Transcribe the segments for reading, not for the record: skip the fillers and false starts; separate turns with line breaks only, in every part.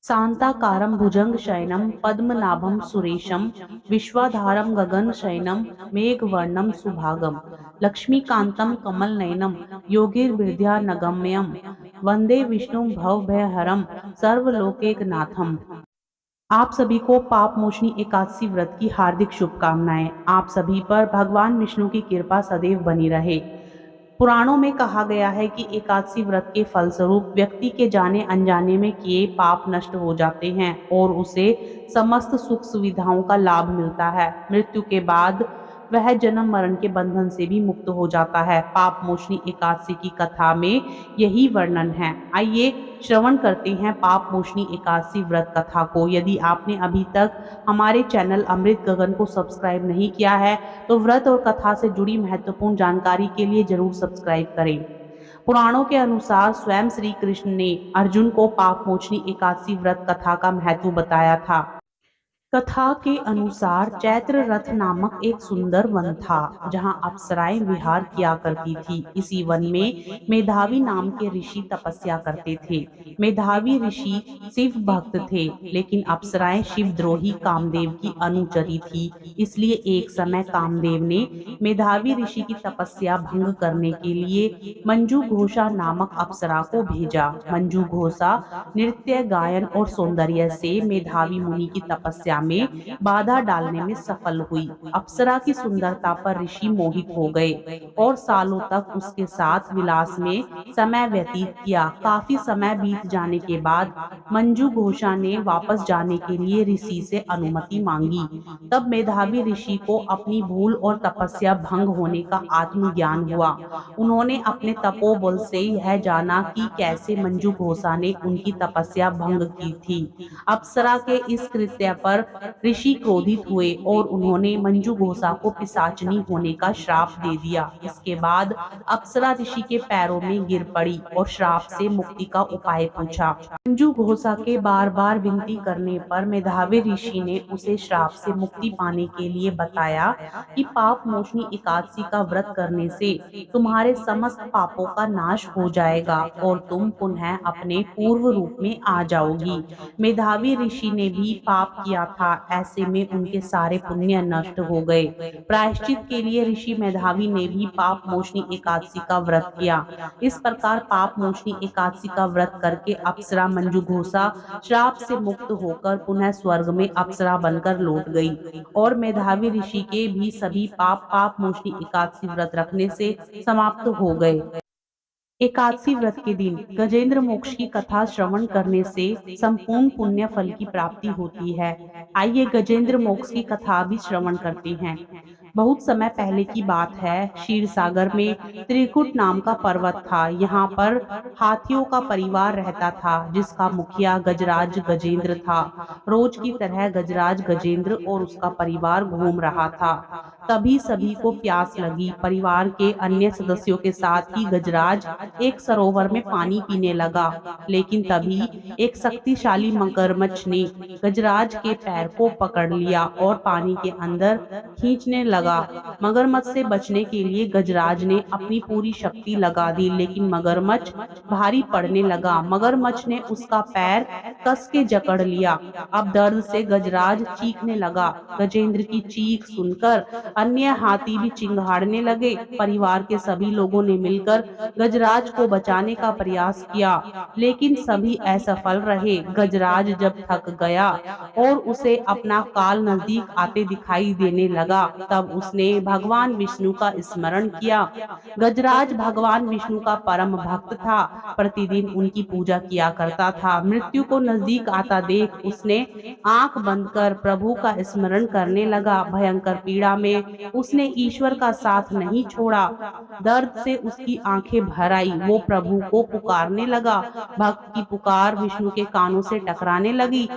शांताकारं भुजगशयनं पद्मनाभं सुरेशं विश्वाधारं गगनशयनं मेघवर्णं सुभागं लक्ष्मीकान्तं कमलनयनं योगिर्विद्यानगम्यं वन्दे विष्णुं भवभयहरं सर्वलोकैकनाथम्। आप सभी को पाप मोचनी एकादशी व्रत की हार्दिक शुभकामनाएं। आप सभी पर भगवान विष्णु की कृपा सदैव बनी रहे। पुराणों में कहा गया है कि एकादशी व्रत के फलस्वरूप व्यक्ति के जाने अनजाने में किए पाप नष्ट हो जाते हैं और उसे समस्त सुख सुविधाओं का लाभ मिलता है। मृत्यु के बाद वह जन्म मरण के बंधन से भी मुक्त हो जाता है। पाप मोचनी एकादशी की कथा में यही वर्णन है। आइए श्रवण करते हैं पाप मोचनी एकादशी व्रत कथा को। यदि आपने अभी तक हमारे चैनल अमृत गगन को सब्सक्राइब नहीं किया है तो व्रत और कथा से जुड़ी महत्वपूर्ण जानकारी के लिए जरूर सब्सक्राइब करें। पुराणों के अनुसार स्वयं श्री कृष्ण ने अर्जुन को पाप मोचनी एकादशी व्रत कथा का महत्व बताया था। कथा के अनुसार चैत्र रथ नामक एक सुंदर वन था जहां अप्सराएं विहार किया करती थी। इसी वन में मेधावी नाम के ऋषि तपस्या करते थे। मेधावी ऋषि शिव भक्त थे, लेकिन अप्सराएं शिवद्रोही कामदेव की अनुचरी थी। इसलिए एक समय कामदेव ने मेधावी ऋषि की तपस्या भंग करने के लिए मंजू घोषा नामक अप्सरा को भेजा। मंजू घोषा नृत्य, गायन और सौंदर्य से मेधावी मुनि की तपस्या में बाधा डालने में सफल हुई। अप्सरा की सुंदरता पर ऋषि मोहित हो गए और सालों तक उसके साथ विलास में समय व्यतीत किया। काफी समय बीत जाने के बाद मंजू घोषा ने वापस जाने के लिए ऋषि से अनुमति मांगी। तब मेधावी ऋषि को अपनी भूल और तपस्या भंग होने का आत्मज्ञान हुआ। उन्होंने अपने तपोबल से यह जाना कि कैसे मंजू घोषा ने उनकी तपस्या भंग की थी। अप्सरा के इस कृत्य पर ऋषि क्रोधित हुए और उन्होंने मंजू घोषा को पिशाचनी होने का श्राप दे दिया। इसके बाद अप्सरा ऋषि के पैरों में गिर पड़ी और श्राप से मुक्ति का उपाय पूछा। मंजू घोषा के बार बार विनती करने पर मेधावी ऋषि ने उसे श्राप से मुक्ति पाने के लिए बताया कि पाप मोचनी एकादशी का व्रत करने से तुम्हारे समस्त पापों का नाश हो जाएगा और तुम पुनः अपने पूर्व रूप में आ जाओगी। मेधावी ऋषि ने भी पाप किया था, ऐसे में उनके सारे पुण्य नष्ट हो गए। प्रायश्चित के लिए ऋषि मेधावी ने भी पाप मोचनी एकादशी का व्रत किया। इस प्रकार पाप मोचनी एकादशी का व्रत करके अप्सरा मंजू घोषा श्राप से मुक्त होकर पुनः स्वर्ग में अप्सरा बनकर लौट गई और मेधावी ऋषि के भी सभी पाप मोचनी एकादशी व्रत रखने से समाप्त हो गए। एकादशी व्रत के दिन गजेंद्र मोक्ष की कथा श्रवण करने से संपूर्ण पुण्य फल की प्राप्ति होती है। आइए गजेंद्र मोक्ष की कथा भी श्रवण करते हैं। बहुत समय पहले की बात है। क्षीर सागर में त्रिकुट नाम का पर्वत था। यहाँ पर हाथियों का परिवार रहता था जिसका मुखिया गजराज गजेंद्र था। रोज की तरह गजराज गजेंद्र और उसका परिवार घूम रहा था। तभी सभी को प्यास लगी। परिवार के अन्य सदस्यों के साथ ही गजराज एक सरोवर में पानी पीने लगा, लेकिन तभी एक शक्तिशाली मगरमच्छ ने गजराज के पैर को पकड़ लिया और पानी के अंदर खींचने लगा। मगरमच्छ से बचने के लिए गजराज ने अपनी पूरी शक्ति लगा दी, लेकिन मगरमच्छ भारी पड़ने लगा। मगरमच्छ ने उसका पैर कस के जकड़ लिया। अब दर्द से गजराज चीखने लगा। गजेंद्र की चीख सुनकर अन्य हाथी भी चिंगाड़ने लगे। परिवार के सभी लोगों ने मिलकर गजराज को बचाने का प्रयास किया, लेकिन सभी असफल रहे। गजराज जब थक गया और उसे अपना काल नजदीक आते दिखाई देने लगा, तब उसने भगवान विष्णु का स्मरण किया। गजराज भगवान विष्णु का परम भक्त था, प्रतिदिन उनकी पूजा किया करता था। मृत्यु को नजदीक आता देख उसने आंख बंद कर प्रभु का स्मरण करने लगा। भयंकर पीड़ा में उसने ईश्वर का साथ नहीं छोड़ा। दर्द से उसकी आंखें भर आई। वो प्रभु को पुकारने लगा। भक्त की पुकार विष्णु के कानों से टकराने लगी।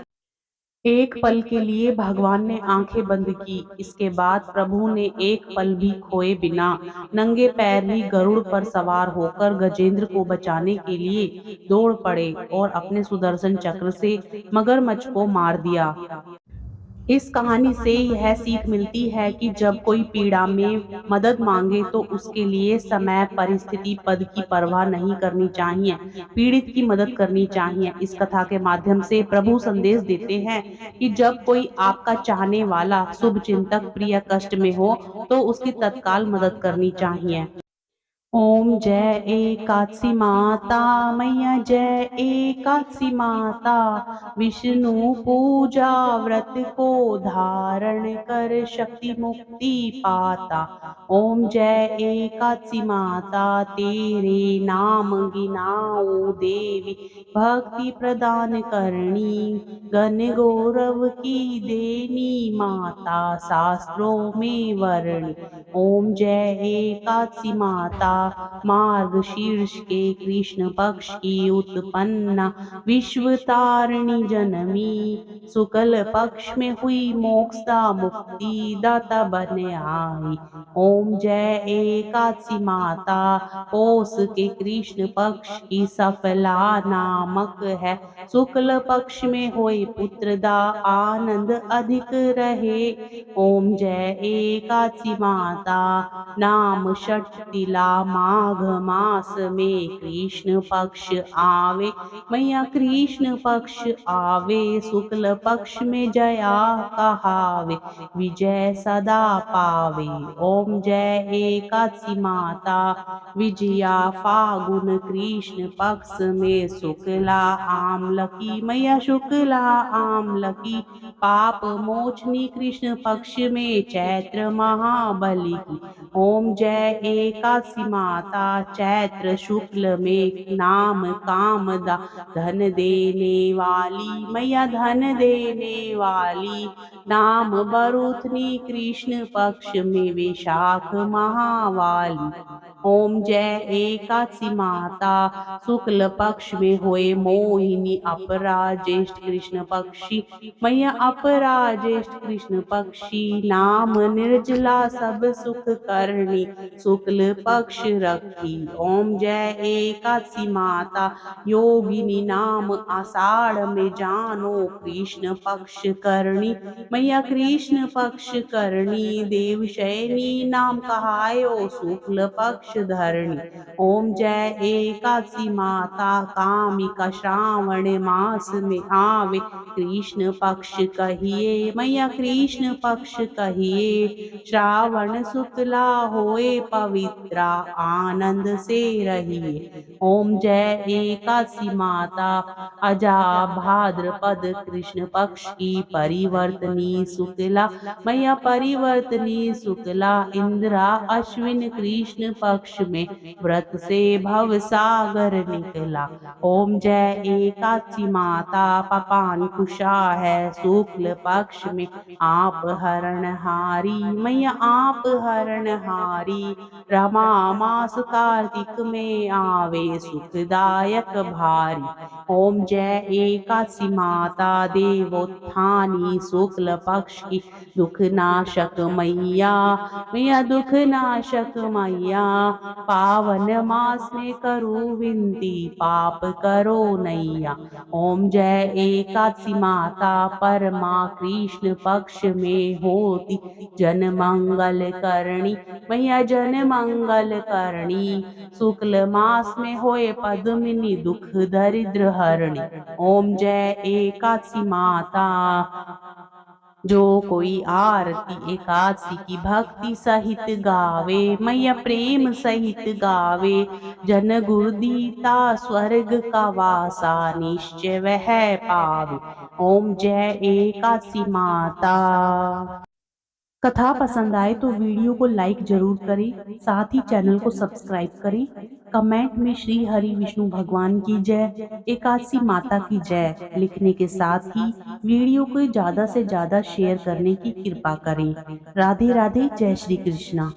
एक पल के लिए भगवान ने आंखें बंद की। इसके बाद प्रभु ने एक पल भी खोए बिना नंगे पैर ही गरुड़ पर सवार होकर गजेंद्र को बचाने के लिए दौड़ पड़े और अपने सुदर्शन चक्र से मगरमच्छ को मार दिया। इस कहानी से यह सीख मिलती है कि जब कोई पीड़ा में मदद मांगे तो उसके लिए समय, परिस्थिति, पद की परवाह नहीं करनी चाहिए, पीड़ित की मदद करनी चाहिए। इस कथा के माध्यम से प्रभु संदेश देते हैं कि जब कोई आपका चाहने वाला, शुभचिंतक, प्रिय कष्ट में हो तो उसकी तत्काल मदद करनी चाहिए। ओम जय एकादशी माता मैया जय एकादशी माता, विष्णु पूजा व्रत को धारण कर शक्ति मुक्ति पाता। ओम जय एकादशी माता तेरे नाम गिनाऊं देवी, भक्ति प्रदान करनी, गण गौरव की देनी माता, शास्त्रों में वर्णी। ओम जय एकादशी माता, मार्गशीर्ष के कृष्ण पक्ष की उत्पन्ना, विश्व तारिणी जनमी, शुक्ल पक्ष में हुई मोक्षदा मुक्ति दाता बन आई। ओम जय एकादशी माता, पौष के कृष्ण पक्ष की सफला नामक है, शुक्ल पक्ष में होए पुत्रदा आनंद अधिक रहे। ओम जय एकादशी माता, नाम षटतिला माघ मास में कृष्ण पक्ष आवे, मैया कृष्ण पक्ष आवे, शुक्ल पक्ष में जया कहावे, विजय सदा पावे। ओम जय एकादशी माता, विजया फागुन कृष्ण पक्ष में शुक्ला आमलकी, मैया शुक्ला आमलकी, पाप मोचनी कृष्ण पक्ष में चैत्र महाबली की। ओम जय एकादशी माता, चैत्र शुक्ल में नाम कामदा, धन देने वाली, मैया धन देने वाली, नाम बरूथनी कृष्ण पक्ष में विशाख महावाली। ओम जय एकादशी माता, शुक्ल पक्ष में होए मोहिनी, अपरा ज्येष्ठ कृष्ण पक्षी, मैया अपरा ज्येष्ठ कृष्ण पक्षी, नाम निर्जला सब सुख करनी, शुक्ल पक्ष रखी। ओम जय एकादशी माता, योगिनी नाम आषाढ़ में जानो, कृष्ण पक्ष करनी, मैया कृष्ण पक्ष करनी, देवशयनी नाम कहायो, शुक्ल पक्ष धरणी। ओम जय एकादशी माता, कामिका श्रावण मास में आवे, कृष्ण पक्ष कहिए, मैया कृष्ण पक्ष कहिए, श्रावण शुक्ला होए पवित्रा, आनंद से रहिए। ओम जय एकादशी माता, अजा भाद्रपद कृष्ण पक्ष की परिवर्तनी शुक्ला, मैया परिवर्तनी शुक्ला, इंद्रा अश्विन कृष्ण पक्ष में व्रत से भव सागर निकला। ओम जय एकादशी माता, पापांकुशा है शुक्ल पक्ष में, आप हरणहारी, मैया आप हरणहारी, रमा मास कार्तिक में आवे, सुखदायक भारी। ओम जय एकादशी माता, देवोत्थानी शुक्ल पक्ष की, दुख नाशक मैया, मैया दुख नाशक मैया, पावन मास में करो विनती, पाप करो नैया। ओम जय एकादशी माता, परमा कृष्ण पक्ष में होती, जन मंगल करणी, मैया जन मंगल करणी, शुक्ल मास में होए पद्मिनी, दुख दरिद्र हरणी। ओम जय एकादशी माता, जो कोई आरती एकादशी की भक्ति सहित गावे, मैया प्रेम सहित गावे, जन गुरुदीता स्वर्ग का वासा, निश्चय वह पावे। ओम जय एकादशी माता। कथा पसंद आए तो वीडियो को लाइक जरूर करें, साथ ही चैनल को सब्सक्राइब करें। कमेंट में श्री हरि विष्णु भगवान की जय, एकादशी माता की जय लिखने के साथ ही वीडियो को ज्यादा से ज्यादा शेयर करने की कृपा करें। राधे राधे, जय श्री कृष्णा।